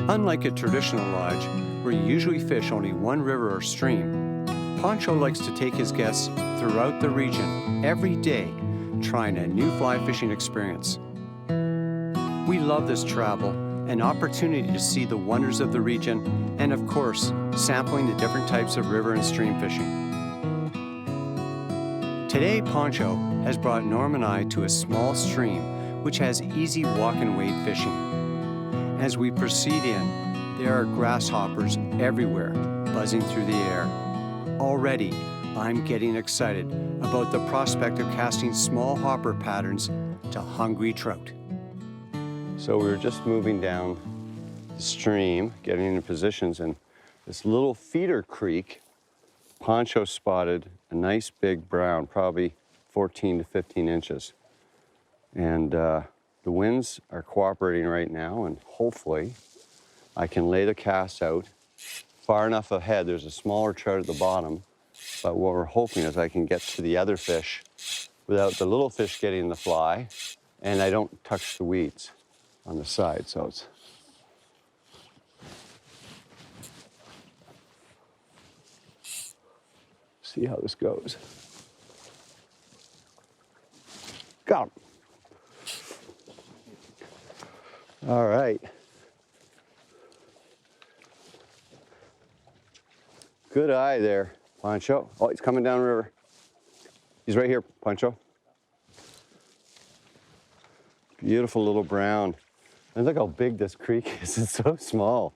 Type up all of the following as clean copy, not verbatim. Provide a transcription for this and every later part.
Unlike a traditional lodge, where you usually fish only one river or stream, Pancho likes to take his guests throughout the region every day, trying a new fly fishing experience. We love this travel, an opportunity to see the wonders of the region, and of course, sampling the different types of river and stream fishing. Today, Pancho has brought Norm and I to a small stream which has easy walk and wade fishing. As we proceed in, there are grasshoppers everywhere, buzzing through the air. Already, I'm getting excited about the prospect of casting small hopper patterns to hungry trout. So we were just moving down the stream, getting into positions, and this little feeder creek, Pancho spotted a nice big brown, probably 14 to 15 inches. And the winds are cooperating right now, and hopefully I can lay the cast out far enough ahead. There's a smaller trout at the bottom, but what we're hoping is I can get to the other fish without the little fish getting the fly, and I don't touch the weeds on the side, so it's... See how this goes. Got him. All right. Good eye there, Pancho. Oh, he's coming down river. He's right here, Pancho. Beautiful little brown. And look how big this creek is. It's so small.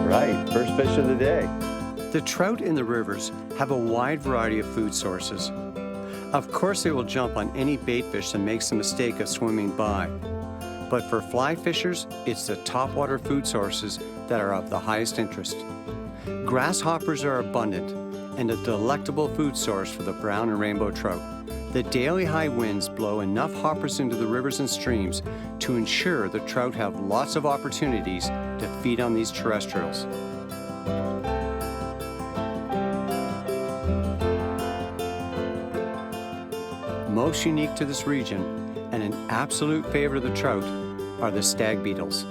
Right, first fish of the day. The trout in the rivers have a wide variety of food sources. Of course, they will jump on any bait fish that makes the mistake of swimming by. But for fly fishers, it's the topwater food sources that are of the highest interest. Grasshoppers are abundant and a delectable food source for the brown and rainbow trout. The daily high winds blow enough hoppers into the rivers and streams to ensure the trout have lots of opportunities to feed on these terrestrials. Most unique to this region, and an absolute favorite of the trout, are the stag beetles.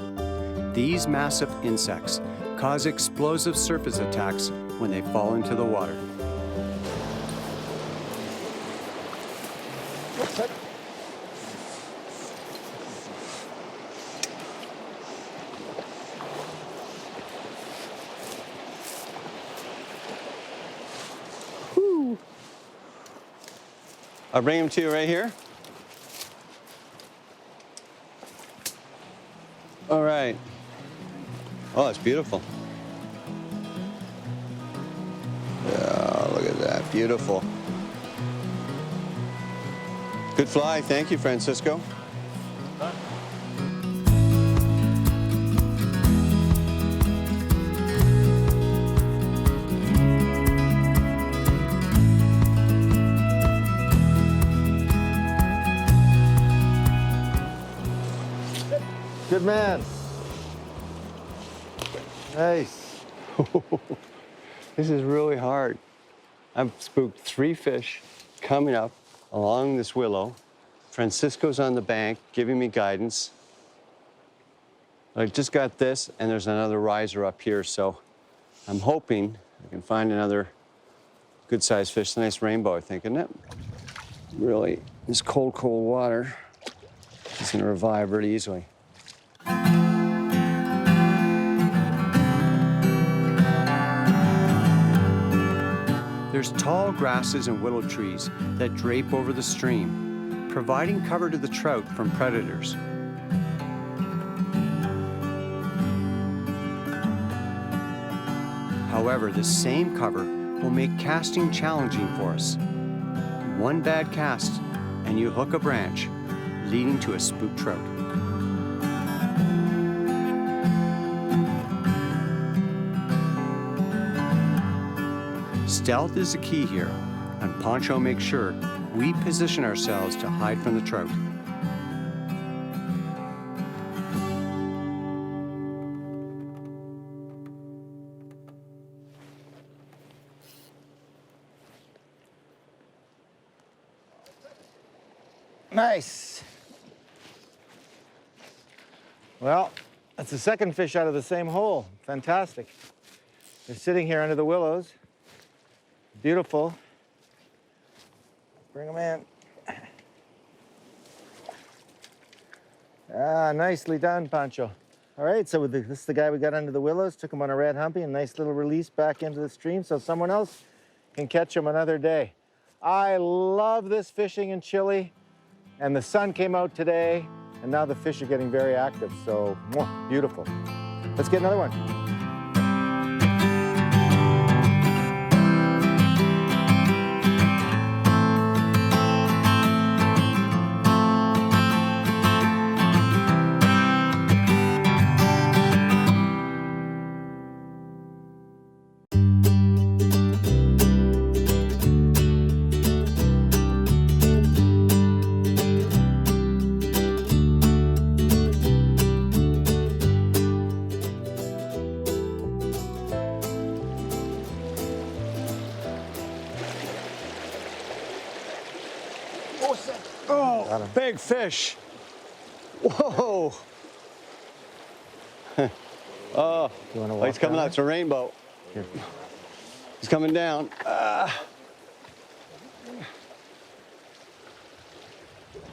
These massive insects cause explosive surface attacks when they fall into the water. Whew. I'll bring him to you right here. All right. Oh, it's beautiful. Yeah, look at that, beautiful. Good fly, thank you, Francisco. Good man. Nice. This is really hard. I've spooked 3 fish coming up along this willow. Francisco's on the bank giving me guidance. I just got this, and there's another riser up here, so I'm hoping I can find another good-sized fish. It's a nice rainbow, I think, isn't it? Really, this cold, cold water is gonna revive really easily. There's tall grasses and willow trees that drape over the stream, providing cover to the trout from predators. However, the same cover will make casting challenging for us. One bad cast, and you hook a branch, leading to a spooked trout. Stealth is the key here, and Pancho makes sure we position ourselves to hide from the trout. Nice. Well, that's the second fish out of the same hole. Fantastic. They're sitting here under the willows. Beautiful. Bring them in. Ah, nicely done, Pancho. All right, so this is the guy we got under the willows. Took him on a red humpy, a nice little release back into the stream so someone else can catch him another day. I love this fishing in Chile, and the sun came out today, and now the fish are getting very active, so beautiful. Let's get another one. Oh, big fish. Whoa. Oh, he's coming out. It's a rainbow. Here. He's coming down.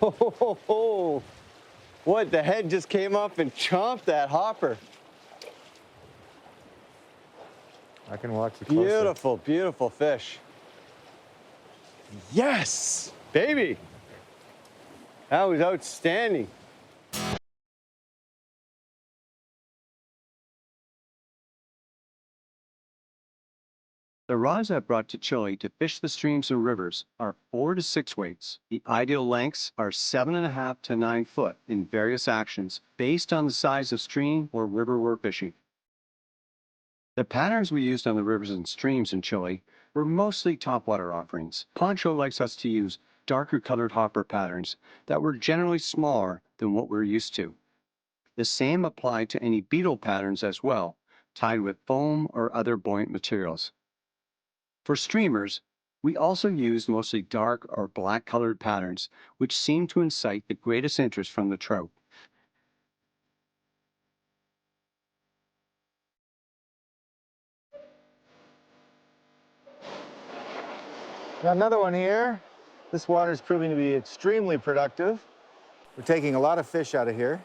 Oh, what? The head just came up and chomped that hopper. I can watch you closer. Beautiful, beautiful fish. Yes, baby. That was outstanding. The rods I brought to Chile to fish the streams and rivers are 4 to 6 weights. The ideal lengths are 7.5 to 9 foot in various actions based on the size of stream or river we're fishing. The patterns we used on the rivers and streams in Chile were mostly topwater offerings. Pancho likes us to use darker colored hopper patterns that were generally smaller than what we're used to. The same applied to any beetle patterns as well, tied with foam or other buoyant materials. For streamers, we also used mostly dark or black colored patterns, which seemed to incite the greatest interest from the trout. Got another one here. This water is proving to be extremely productive. We're taking a lot of fish out of here.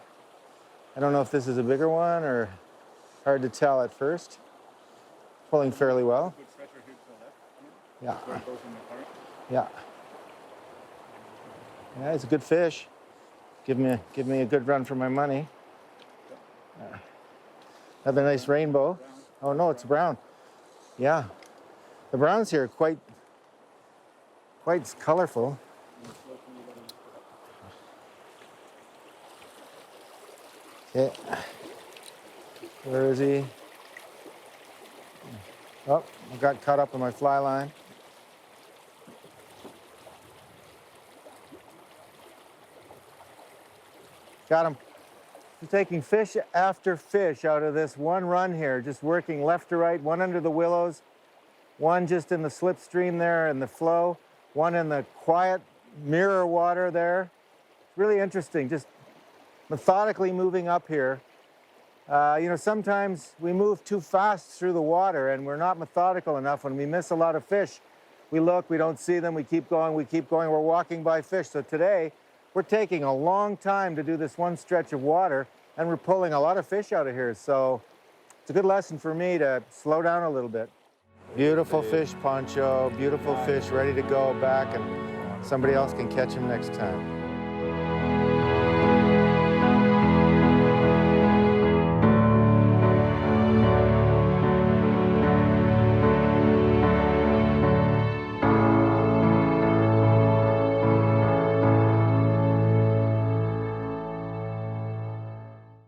I don't know if this is a bigger one or hard to tell at first. Pulling fairly well. Yeah. Yeah. Yeah, it's a good fish. Give me a good run for my money. Another nice rainbow. Oh no, it's brown. Yeah. The browns here are quite colorful. Okay. Where is he? Oh, I got caught up in my fly line. Got him. I'm taking fish after fish out of this one run here, just working left to right, one under the willows, one just in the slipstream there in the flow, one in the quiet mirror water there. It's really interesting, just methodically moving up here. You know, sometimes we move too fast through the water and we're not methodical enough. When we miss a lot of fish, we look, we don't see them, we keep going, we're walking by fish. So today, we're taking a long time to do this one stretch of water, and we're pulling a lot of fish out of here. So it's a good lesson for me to slow down a little bit. Beautiful fish, Pancho. Beautiful fish, ready to go back, and somebody else can catch him next time.